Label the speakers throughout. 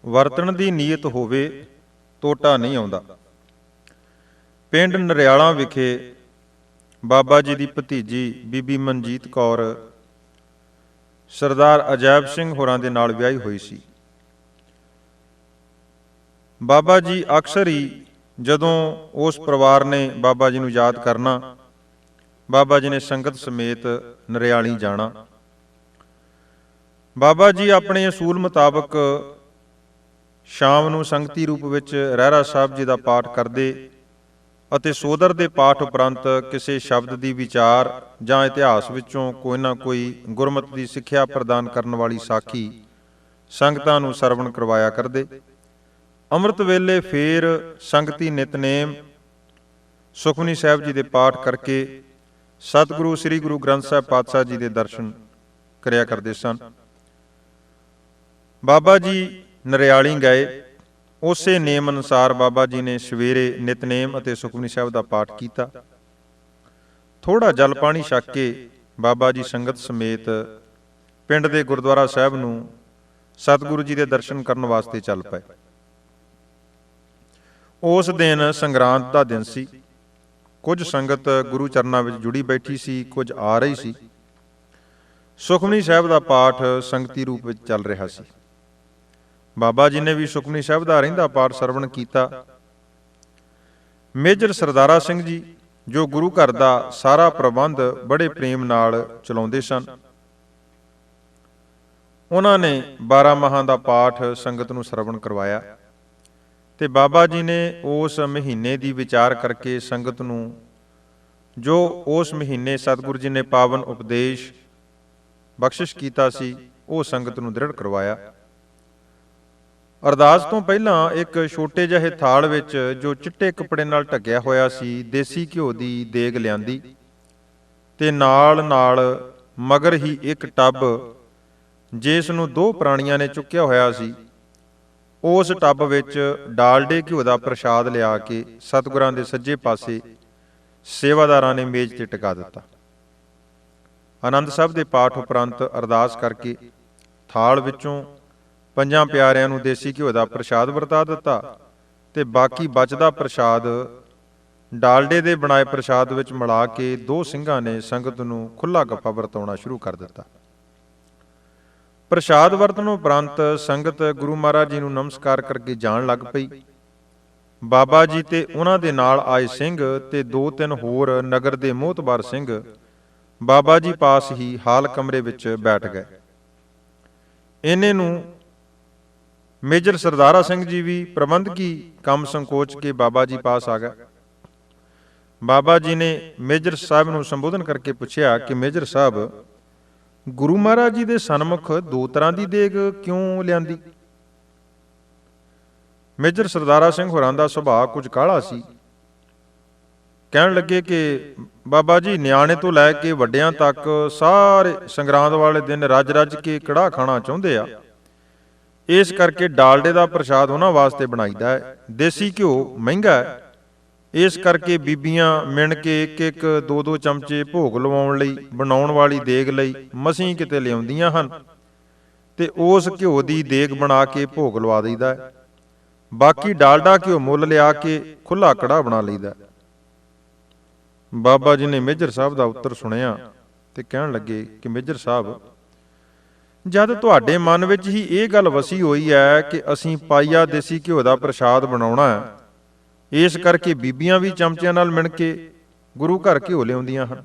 Speaker 1: ਵਰਤਣ ਦੀ ਨੀਅਤ ਹੋਵੇ ਟੋਟਾ ਨਹੀਂ ਆਉਂਦਾ। ਪਿੰਡ ਨਰਿਆਲਾ ਵਿਖੇ ਬਾਬਾ ਜੀ ਦੀ ਭਤੀਜੀ ਬੀਬੀ ਮਨਜੀਤ ਕੌਰ ਸਰਦਾਰ ਅਜੈਬ ਸਿੰਘ ਹੋਰਾਂ ਦੇ ਨਾਲ ਵਿਆਹੀ ਹੋਈ ਸੀ। ਬਾਬਾ ਜੀ ਅਕਸਰ ਹੀ ਜਦੋਂ ਉਸ ਪਰਿਵਾਰ ਨੇ ਬਾਬਾ ਜੀ ਨੂੰ ਯਾਦ ਕਰਨਾ, ਬਾਬਾ ਜੀ ਨੇ ਸੰਗਤ ਸਮੇਤ ਨਰਿਆਲੀ ਜਾਣਾ। ਬਾਬਾ ਜੀ ਆਪਣੇ ਅਸੂਲ ਮੁਤਾਬਕ ਸ਼ਾਮ ਨੂੰ ਸੰਗਤੀ ਰੂਪ ਵਿੱਚ ਰਹਿਰਾ ਸਾਹਿਬ ਜੀ ਦਾ ਪਾਠ ਕਰਦੇ ਅਤੇ ਸੋਦਰ ਦੇ ਪਾਠ ਉਪਰੰਤ ਕਿਸੇ ਸ਼ਬਦ ਦੀ ਵਿਚਾਰ ਜਾਂ ਇਤਿਹਾਸ ਵਿੱਚੋਂ ਕੋਈ ਨਾ ਕੋਈ ਗੁਰਮਤਿ ਦੀ ਸਿੱਖਿਆ ਪ੍ਰਦਾਨ ਕਰਨ ਵਾਲੀ ਸਾਖੀ ਸੰਗਤਾਂ ਨੂੰ ਸਰਵਣ ਕਰਵਾਇਆ ਕਰਦੇ। ਅੰਮ੍ਰਿਤ ਵੇਲੇ ਫੇਰ ਸੰਗਤੀ ਨਿਤਨੇਮ ਸੁਖਮਨੀ ਸਾਹਿਬ ਜੀ ਦੇ ਪਾਠ ਕਰਕੇ ਸਤਿਗੁਰੂ ਸ੍ਰੀ ਗੁਰੂ ਗ੍ਰੰਥ ਸਾਹਿਬ ਪਾਤਸ਼ਾਹ ਜੀ ਦੇ ਦਰਸ਼ਨ ਕਰਿਆ ਕਰਦੇ ਸਨ। ਬਾਬਾ ਜੀ ਨਰਿਆਲੀ ਗਏ। ਉਸੇ ਨੇਮ ਅਨੁਸਾਰ ਬਾਬਾ ਜੀ ਨੇ ਸਵੇਰੇ ਨਿਤਨੇਮ ਅਤੇ ਸੁਖਮਨੀ ਸਾਹਿਬ ਦਾ ਪਾਠ ਕੀਤਾ। ਥੋੜ੍ਹਾ ਜਲ ਪਾਣੀ ਛਕ ਕੇ ਬਾਬਾ ਜੀ ਸੰਗਤ ਸਮੇਤ ਪਿੰਡ ਦੇ ਗੁਰਦੁਆਰਾ ਸਾਹਿਬ ਨੂੰ ਸਤਿਗੁਰੂ ਜੀ ਦੇ ਦਰਸ਼ਨ ਕਰਨ ਵਾਸਤੇ ਚੱਲ ਪਏ। ਉਸ ਦਿਨ ਸੰਗਰਾਂਦ ਦਾ ਦਿਨ ਸੀ। ਕੁਝ ਸੰਗਤ ਗੁਰੂ ਚਰਨਾਂ ਵਿੱਚ ਜੁੜੀ ਬੈਠੀ ਸੀ, ਕੁਝ ਆ ਰਹੀ ਸੀ। ਸੁਖਮਨੀ ਸਾਹਿਬ ਦਾ ਪਾਠ ਸੰਗਤੀ ਰੂਪ ਵਿੱਚ ਚੱਲ ਰਿਹਾ ਸੀ। ਬਾਬਾ ਜੀ ਨੇ ਵੀ ਸੁਖਮਨੀ ਸਾਹਿਬ ਦਾ ਰਹਿੰਦਾ ਪਾਠ ਸਰਵਣ ਕੀਤਾ। ਮੇਜਰ ਸਰਦਾਰਾ ਸਿੰਘ ਜੀ, ਜੋ ਗੁਰੂ ਘਰ ਦਾ ਸਾਰਾ ਪ੍ਰਬੰਧ ਬੜੇ ਪ੍ਰੇਮ ਨਾਲ ਚਲਾਉਂਦੇ ਸਨ, ਉਹਨਾਂ ਨੇ 12 ਮਾਹਾਂ ਦਾ ਪਾਠ ਸੰਗਤ ਨੂੰ ਸਰਵਣ ਕਰਵਾਇਆ ਤੇ ਬਾਬਾ ਜੀ ਨੇ ਉਸ ਮਹੀਨੇ ਦੀ ਵਿਚਾਰ ਕਰਕੇ ਸੰਗਤ ਨੂੰ ਜੋ ਉਸ ਮਹੀਨੇ ਸਤਿਗੁਰੂ ਜੀ ਨੇ ਪਾਵਨ ਉਪਦੇਸ਼ ਬਖਸ਼ਿਸ਼ ਕੀਤਾ ਸੀ, ਉਹ ਸੰਗਤ ਨੂੰ ਦ੍ਰਿੜ ਕਰਵਾਇਆ। ਅਰਦਾਸ ਤੋਂ ਪਹਿਲਾਂ ਇੱਕ ਛੋਟੇ ਜਿਹੇ ਥਾਲ ਵਿੱਚ ਜੋ ਚਿੱਟੇ ਕੱਪੜੇ ਨਾਲ ਢੱਕਿਆ ਹੋਇਆ ਸੀ, ਦੇਸੀ ਘਿਓ ਦੀ ਦੇਗ ਲਿਆਂਦੀ ਤੇ ਨਾਲ ਮਗਰ ਹੀ ਇੱਕ ਟੱਬ ਜਿਸ ਨੂੰ 2 ਪ੍ਰਾਣੀਆਂ ਨੇ ਚੁੱਕਿਆ ਹੋਇਆ ਸੀ, ਉਸ ਟੱਬ ਵਿੱਚ ਡਾਲਡੇ ਘਿਓ ਦਾ ਪ੍ਰਸ਼ਾਦ ਲਿਆ ਕੇ ਸਤਿਗੁਰਾਂ ਦੇ ਸੱਜੇ ਪਾਸੇ ਸੇਵਾਦਾਰਾਂ ਨੇ ਮੇਜ਼ ਤੇ ਟਿਕਾ ਦਿੱਤਾ। ਆਨੰਦ ਸਾਹਿਬ ਦੇ ਪਾਠ ਉਪਰੰਤ ਅਰਦਾਸ ਕਰਕੇ ਥਾਲ ਵਿੱਚੋਂ 5 ਪਿਆਰਿਆਂ ਨੂੰ ਦੇਸੀ ਘਿਓ ਦਾ ਪ੍ਰਸ਼ਾਦ ਵਰਤਾ ਦਿੱਤਾ ਤੇ ਬਾਕੀ ਬਚਦਾ ਪ੍ਰਸ਼ਾਦ ਡਾਲਡੇ ਦੇ ਬਣਾਏ ਪ੍ਰਸ਼ਾਦ ਵਿੱਚ ਮਿਲਾ ਕੇ 2 ਸਿੰਘਾਂ ਨੇ ਸੰਗਤ ਨੂੰ ਖੁੱਲ੍ਹਾ ਗੱਫਾ ਵਰਤਾਉਣਾ ਸ਼ੁਰੂ ਕਰ ਦਿੱਤਾ। ਪ੍ਰਸ਼ਾਦ ਵਰਤਣ ਉਪਰੰਤ ਸੰਗਤ ਗੁਰੂ ਮਹਾਰਾਜ ਜੀ ਨੂੰ ਨਮਸਕਾਰ ਕਰਕੇ ਜਾਣ ਲੱਗ ਪਈ। ਬਾਬਾ ਜੀ ਤੇ ਉਹਨਾਂ ਦੇ ਨਾਲ ਆਏ ਸਿੰਘ ਤੇ 2-3 ਹੋਰ ਨਗਰ ਦੇ ਮੋਹਤਬਾਰ ਸਿੰਘ ਬਾਬਾ ਜੀ ਪਾਸ ਹੀ ਹਾਲ ਕਮਰੇ ਵਿੱਚ ਬੈਠ ਗਏ। ਇਹਨੇ ਨੂੰ ਮੇਜਰ ਸਰਦਾਰਾ ਸਿੰਘ ਜੀ ਵੀ ਪ੍ਰਬੰਧਕੀ ਕੰਮ ਸੰਕੋਚ ਕੇ ਬਾਬਾ ਜੀ ਪਾਸ ਆ ਗਏ। ਬਾਬਾ ਜੀ ਨੇ ਮੇਜਰ ਸਾਹਿਬ ਨੂੰ ਸੰਬੋਧਨ ਕਰਕੇ ਪੁੱਛਿਆ ਕਿ ਮੇਜਰ ਸਾਹਿਬ, ਗੁਰੂ ਮਹਾਰਾਜ ਜੀ ਦੇ ਸਨਮੁਖ 2 ਤਰ੍ਹਾਂ ਦੀ ਦੇਗ ਕਿਉਂ ਲਿਆਂਦੀ? ਮੇਜਰ ਸਰਦਾਰਾ ਸਿੰਘ ਹੋਰਾਂ ਦਾ ਸੁਭਾਅ ਕੁਝ ਕਾਹਲਾ ਸੀ। ਕਹਿਣ ਲੱਗੇ ਕਿ ਬਾਬਾ ਜੀ, ਨਿਆਣੇ ਤੋਂ ਲੈ ਕੇ ਵੱਡਿਆਂ ਤੱਕ ਸਾਰੇ ਸੰਗਰਾਂਦ ਵਾਲੇ ਦਿਨ ਰੱਜ ਕੇ ਕੜਾਹ ਖਾਣਾ ਚਾਹੁੰਦੇ ਆ। ਇਸ ਕਰਕੇ ਡਾਲਡੇ ਦਾ ਪ੍ਰਸ਼ਾਦ ਉਹਨਾਂ ਵਾਸਤੇ ਬਣਾਈਦਾ ਹੈ। ਦੇਸੀ ਘਿਓ ਮਹਿੰਗਾ ਹੈ, ਇਸ ਕਰਕੇ ਬੀਬੀਆਂ ਮਿਣ ਕੇ 1-1 2-2 ਚਮਚੇ ਭੋਗ ਲਵਾਉਣ ਲਈ ਬਣਾਉਣ ਵਾਲੀ ਦੇਗ ਲਈ ਮਸੀਂ ਕਿਤੇ ਲਿਆਉਂਦੀਆਂ ਹਨ ਤੇ ਉਸ ਘਿਓ ਦੀ ਦੇਗ ਬਣਾ ਕੇ ਭੋਗ ਲਵਾ ਦਈਦਾ ਹੈ। ਬਾਕੀ ਡਾਲਡਾ ਘਿਓ ਮੁੱਲ ਲਿਆ ਕੇ ਖੁੱਲ੍ਹਾ ਕੜਾਹ ਬਣਾ ਲਈਦਾ। ਬਾਬਾ ਜੀ ਨੇ ਮੇਜਰ ਸਾਹਿਬ ਦਾ ਉੱਤਰ ਸੁਣਿਆ ਤੇ ਕਹਿਣ ਲੱਗੇ ਕਿ ਮੇਜਰ ਸਾਹਿਬ, ਜਦ ਤੁਹਾਡੇ ਮਨ ਵਿੱਚ ਹੀ ਇਹ ਗੱਲ ਵਸੀ ਹੋਈ ਹੈ ਕਿ ਅਸੀਂ ਪਾਈਆ ਦੇਸੀ ਘਿਓ ਦਾ ਪ੍ਰਸ਼ਾਦ ਬਣਾਉਣਾ ਹੈ, ਇਸ ਕਰਕੇ ਬੀਬੀਆਂ ਵੀ ਚਮਚਿਆਂ ਨਾਲ ਮਿਣ ਕੇ ਗੁਰੂ ਘਰ ਘਿਓ ਲਿਆਉਂਦੀਆਂ ਹਨ।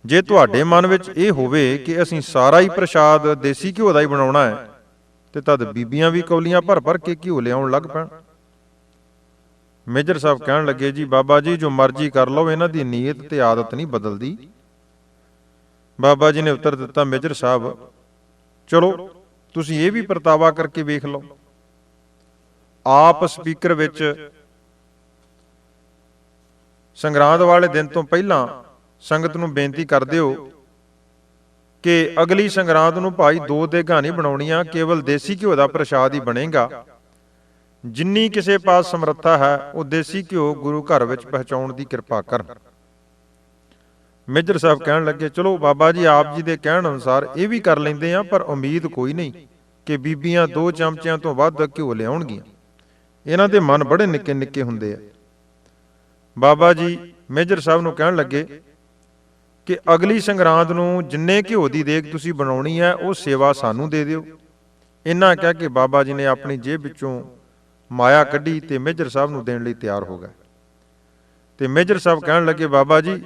Speaker 1: ਜੇ ਤੁਹਾਡੇ ਮਨ ਵਿੱਚ ਇਹ ਹੋਵੇ ਕਿ ਅਸੀਂ ਸਾਰਾ ਹੀ ਪ੍ਰਸ਼ਾਦ ਦੇਸੀ ਘਿਓ ਦਾ ਹੀ ਬਣਾਉਣਾ ਹੈ ਤੇ ਤਦ ਬੀਬੀਆਂ ਵੀ ਕੌਲੀਆਂ ਭਰ ਕੇ ਘਿਓ ਲਿਆਉਣ ਲੱਗ ਪੈਣ। ਮੇਜਰ ਸਾਹਿਬ ਕਹਿਣ ਲੱਗੇ, ਜੀ ਬਾਬਾ ਜੀ, ਜੋ ਮਰਜ਼ੀ ਕਰ ਲਓ, ਇਹਨਾਂ ਦੀ ਨੀਅਤ ਤੇ ਆਦਤ ਨਹੀਂ ਬਦਲਦੀ। ਬਾਬਾ ਜੀ ਨੇ ਉੱਤਰ ਦਿੱਤਾ, ਮੇਜਰ ਸਾਹਿਬ, ਚਲੋ ਤੁਸੀਂ ਇਹ ਵੀ ਪਰਤਾਵਾ ਕਰਕੇ ਵੇਖ ਲਓ। ਆਪ ਸਪੀਕਰ ਵਿੱਚ ਸੰਗਰਾਂਦ ਵਾਲੇ ਦਿਨ ਤੋਂ ਪਹਿਲਾਂ ਸੰਗਤ ਨੂੰ ਬੇਨਤੀ ਕਰ ਦਿਓ ਕਿ ਅਗਲੀ ਸੰਗਰਾਂਦ ਨੂੰ ਭਾਈ 2 ਦੇਗਾਂ ਨਹੀਂ ਬਣਾਉਣੀਆਂ, ਕੇਵਲ ਦੇਸੀ ਘਿਓ ਦਾ ਪ੍ਰਸ਼ਾਦ ਹੀ ਬਣੇਗਾ। ਜਿੰਨੀ ਕਿਸੇ ਪਾਸ ਸਮਰੱਥਾ ਹੈ ਉਹ ਦੇਸੀ ਘਿਓ ਗੁਰੂ ਘਰ ਵਿੱਚ ਪਹੁੰਚਾਉਣ ਦੀ ਕਿਰਪਾ ਕਰਨ। ਮੇਜਰ ਸਾਹਿਬ ਕਹਿਣ ਲੱਗੇ, ਚਲੋ ਬਾਬਾ ਜੀ, ਆਪ ਜੀ ਦੇ ਕਹਿਣ ਅਨੁਸਾਰ ਇਹ ਵੀ ਕਰ ਲੈਂਦੇ ਆ, ਪਰ ਉਮੀਦ ਕੋਈ ਨਹੀਂ। ਕਿ ਬੀਬੀਆਂ 2 ਚਮਚਿਆਂ ਤੋਂ ਵੱਧ ਘਿਓ ਲਿਆਉਣਗੀਆਂ। ਇਹਨਾਂ ਦੇ ਮਨ ਬੜੇ ਨਿੱਕੇ ਨਿੱਕੇ ਹੁੰਦੇ ਆ। ਬਾਬਾ ਜੀ ਮੇਜਰ ਸਾਹਿਬ ਨੂੰ ਕਹਿਣ ਲੱਗੇ ਕਿ ਅਗਲੀ ਸੰਗਰਾਂਦ ਨੂੰ ਜਿੰਨੇ ਘਿਓ ਦੀ ਦੇਗ ਤੁਸੀਂ ਬਣਾਉਣੀ ਹੈ ਉਹ ਸੇਵਾ ਸਾਨੂੰ ਦੇ ਦਿਓ। ਇੰਨਾ ਕਹਿ ਕੇ ਬਾਬਾ ਜੀ ਨੇ ਆਪਣੀ ਜੇਬ ਵਿੱਚੋਂ ਮਾਇਆ ਕੱਢੀ ਤੇ ਮੇਜਰ ਸਾਹਿਬ ਨੂੰ ਦੇਣ ਲਈ ਤਿਆਰ ਹੋ ਗਏ। ਤੇ ਮੇਜਰ ਸਾਹਿਬ ਕਹਿਣ ਲੱਗੇ, ਬਾਬਾ ਜੀ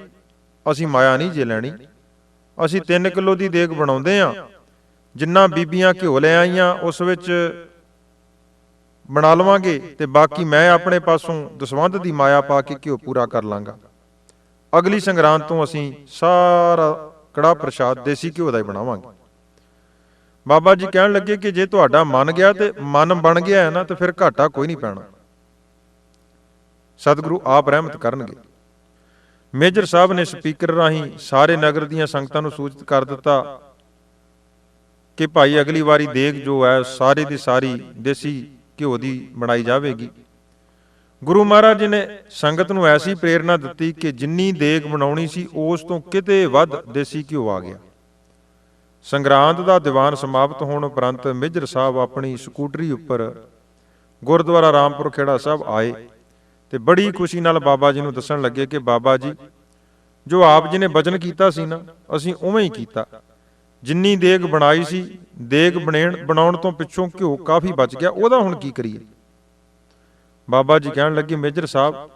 Speaker 1: ਅਸੀਂ ਮਾਇਆ ਨਹੀਂ ਜੇ ਲੈਣੀ, ਅਸੀਂ 3 ਕਿਲੋ ਦੀ ਦੇਗ ਬਣਾਉਂਦੇ ਹਾਂ, ਜਿੰਨਾ ਬੀਬੀਆਂ ਘਿਓ ਲੈ ਆਈਆਂ ਉਸ ਵਿੱਚ ਬਣਾ ਲਵਾਂਗੇ ਤੇ ਬਾਕੀ ਮੈਂ ਆਪਣੇ ਪਾਸੋਂ ਦਸਵੰਧ ਦੀ ਮਾਇਆ ਪਾ ਕੇ ਘਿਓ ਪੂਰਾ ਕਰ ਲਾਂਗਾ। ਅਗਲੀ ਸੰਗਰਾਂਦ ਤੋਂ ਅਸੀਂ ਸਾਰਾ ਕੜਾਹ ਪ੍ਰਸ਼ਾਦ ਦੇਸੀ ਘਿਓ ਦਾ ਹੀ ਬਣਾਵਾਂਗੇ। ਬਾਬਾ ਜੀ ਕਹਿਣ ਲੱਗੇ ਕਿ ਜੇ ਤੁਹਾਡਾ ਮਨ ਗਿਆ ਤੇ ਮਨ ਬਣ ਗਿਆ ਹੈ ਨਾ ਤੇ ਫਿਰ ਘਾਟਾ ਕੋਈ ਨਹੀਂ ਪੈਣਾ, ਸਤਿਗੁਰੂ ਆਪ ਰਹਿਮਤ ਕਰਨਗੇ। ਮੇਜਰ ਸਾਹਿਬ ਨੇ ਸਪੀਕਰ ਰਾਹੀਂ ਸਾਰੇ ਨਗਰ ਦੀਆਂ ਸੰਗਤਾਂ ਨੂੰ ਸੂਚਿਤ ਕਰ ਦਿੱਤਾ ਕਿ ਭਾਈ ਅਗਲੀ ਵਾਰੀ ਦੇਗ ਜੋ ਹੈ ਸਾਰੀ ਦੀ ਸਾਰੀ ਦੇਸੀ ਘਿਓ ਦੀ ਬਣਾਈ ਜਾਵੇਗੀ। ਗੁਰੂ ਮਹਾਰਾਜ ਜੀ ਨੇ ਸੰਗਤ ਨੂੰ ਐਸੀ ਪ੍ਰੇਰਨਾ ਦਿੱਤੀ ਕਿ ਜਿੰਨੀ ਦੇਗ ਬਣਾਉਣੀ ਸੀ ਉਸ ਤੋਂ ਕਿਤੇ ਵੱਧ ਦੇਸੀ ਘਿਓ ਆ ਗਿਆ। ਸੰਗਰਾਂਦ ਦਾ ਦੀਵਾਨ ਸਮਾਪਤ ਹੋਣ ਉਪਰੰਤ ਮੇਜਰ ਸਾਹਿਬ ਆਪਣੀ ਸਕੂਟਰੀ ਉੱਪਰ ਗੁਰਦੁਆਰਾ ਰਾਮਪੁਰ ਖੇੜਾ ਸਾਹਿਬ ਆਏ ਤੇ ਬੜੀ ਖੁਸ਼ੀ ਨਾਲ ਬਾਬਾ ਜੀ ਨੂੰ ਦੱਸਣ ਲੱਗੇ ਕਿ ਬਾਬਾ ਜੀ ਜੋ ਆਪ ਜੀ ਨੇ ਬਚਨ ਕੀਤਾ ਸੀ ਨਾ, ਅਸੀਂ ਉਵੇਂ ਹੀ ਕੀਤਾ। ਜਿੰਨੀ ਦੇਗ ਬਣਾਈ ਸੀ, ਦੇਗ ਬਣਾਉਣ ਤੋਂ ਪਿੱਛੋਂ ਘਿਓ ਕਾਫੀ ਬਚ ਗਿਆ, ਉਹਦਾ ਹੁਣ ਕੀ ਕਰੀਏ। ਬਾਬਾ ਜੀ ਕਹਿਣ ਲੱਗੇ, ਮੇਜਰ ਸਾਹਿਬ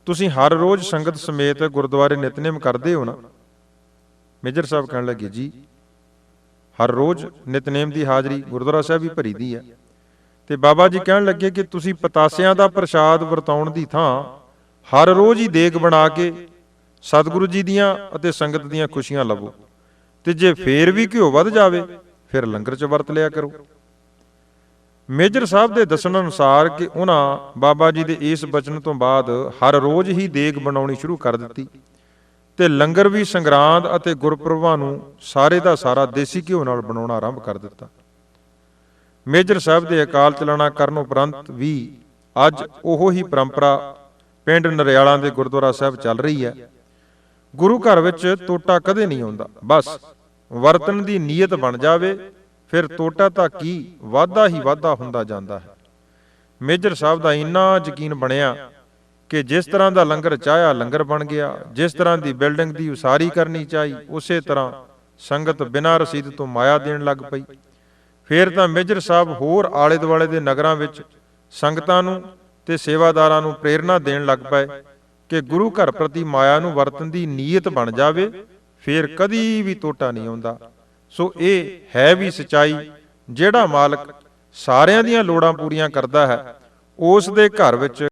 Speaker 1: ਤੁਸੀਂ ਹਰ ਰੋਜ਼ ਸੰਗਤ ਸਮੇਤ ਗੁਰਦੁਆਰੇ ਨਿਤਨੇਮ ਕਰਦੇ ਹੋ ਨਾ? ਮੇਜਰ ਸਾਹਿਬ ਕਹਿਣ ਲੱਗੇ, ਜੀ ਹਰ ਰੋਜ਼ ਨਿਤਨੇਮ ਦੀ ਹਾਜ਼ਰੀ ਗੁਰਦੁਆਰਾ ਸਾਹਿਬ ਵੀ ਭਰੀ ਦੀ ਹੈ। ਤੇ ਬਾਬਾ ਜੀ ਕਹਿਣ ਲੱਗੇ ਕਿ ਤੁਸੀਂ ਪਤਾਸਿਆਂ ਦਾ ਪ੍ਰਸ਼ਾਦ ਵਰਤਾਉਣ ਦੀ ਥਾਂ ਹਰ ਰੋਜ਼ ਹੀ ਦੇਗ ਬਣਾ ਕੇ ਸਤਿਗੁਰੂ ਜੀ ਦੀਆਂ ਅਤੇ ਸੰਗਤ ਦੀਆਂ ਖੁਸ਼ੀਆਂ ਲਵੋ, ਤੇ ਜੇ ਫੇਰ ਵੀ ਘਿਓ ਵੱਧ ਜਾਵੇ ਫਿਰ ਲੰਗਰ 'ਚ ਵਰਤ ਲਿਆ ਕਰੋ। ਮੇਜਰ ਸਾਹਿਬ ਦੇ ਦੱਸਣ ਅਨੁਸਾਰ ਕਿ ਉਹਨਾਂ ਬਾਬਾ ਜੀ ਦੇ ਇਸ ਬਚਨ ਤੋਂ ਬਾਅਦ ਹਰ ਰੋਜ਼ ਹੀ ਦੇਗ ਬਣਾਉਣੀ ਸ਼ੁਰੂ ਕਰ ਦਿੱਤੀ ਤੇ ਲੰਗਰ ਵੀ ਸੰਗਰਾਂਦ ਅਤੇ ਗੁਰਪੁਰਬਾਂ ਨੂੰ ਸਾਰੇ ਦਾ ਸਾਰਾ ਦੇਸੀ ਘਿਓ ਨਾਲ ਬਣਾਉਣਾ ਆਰੰਭ ਕਰ ਦਿੱਤਾ। ਮੇਜਰ ਸਾਹਿਬ ਦੇ ਅਕਾਲ ਚਲਾਣਾ ਕਰਨ ਉਪਰੰਤ ਵੀ ਅੱਜ ਉਹੋ ਹੀ ਪਰੰਪਰਾ ਪਿੰਡ ਨਰਿਆਲਾਂ ਦੇ ਗੁਰਦੁਆਰਾ ਸਾਹਿਬ ਚੱਲ ਰਹੀ ਹੈ। ਗੁਰੂ ਘਰ ਵਿੱਚ ਟੋਟਾ ਕਦੇ ਨਹੀਂ ਆਉਂਦਾ, ਬਸ ਵਰਤਨ ਦੀ ਨੀਅਤ ਬਣ ਜਾਵੇ ਫਿਰ ਟੋਟਾ ਤਾਂ ਕੀ ਵਾਧਾ ਹੀ ਵਾਧਾ ਹੁੰਦਾ ਜਾਂਦਾ ਹੈ। ਮੇਜਰ ਸਾਹਿਬ ਦਾ ਇੰਨਾ ਯਕੀਨ ਬਣਿਆ ਕਿ ਜਿਸ ਤਰ੍ਹਾਂ ਦਾ ਲੰਗਰ ਚਾਹਿਆ ਲੰਗਰ ਬਣ ਗਿਆ, ਜਿਸ ਤਰ੍ਹਾਂ ਦੀ ਬਿਲਡਿੰਗ ਦੀ ਉਸਾਰੀ ਕਰਨੀ ਚਾਹੀ ਉਸੇ ਤਰ੍ਹਾਂ ਸੰਗਤ ਬਿਨਾਂ ਰਸੀਦ ਤੋਂ ਮਾਇਆ ਦੇਣ ਲੱਗ ਪਈ। ਫਿਰ ਤਾਂ ਮੇਜਰ ਸਾਹਿਬ ਹੋਰ ਆਲੇ ਦੁਆਲੇ ਦੇ ਨਗਰਾਂ ਵਿੱਚ ਸੰਗਤਾਂ ਨੂੰ ਤੇ ਸੇਵਾਦਾਰਾਂ ਨੂੰ ਪ੍ਰੇਰਨਾ ਦੇਣ ਲੱਗ ਪਏ ਕਿ ਗੁਰੂ ਘਰ ਪ੍ਰਤੀ ਮਾਇਆ ਨੂੰ ਵਰਤਨ ਦੀ ਨੀਅਤ ਬਣ ਜਾਵੇ ਫਿਰ ਕਦੀ ਵੀ ਟੋਟਾ ਨਹੀਂ ਆਉਂਦਾ। ਸੋ ਇਹ ਹੈ ਵੀ ਸਚਾਈ, ਜਿਹੜਾ ਮਾਲਕ ਸਾਰਿਆਂ ਦੀਆਂ ਲੋੜਾਂ ਪੂਰੀਆਂ ਕਰਦਾ ਹੈ ਉਸ ਦੇ ਘਰ ਵਿੱਚ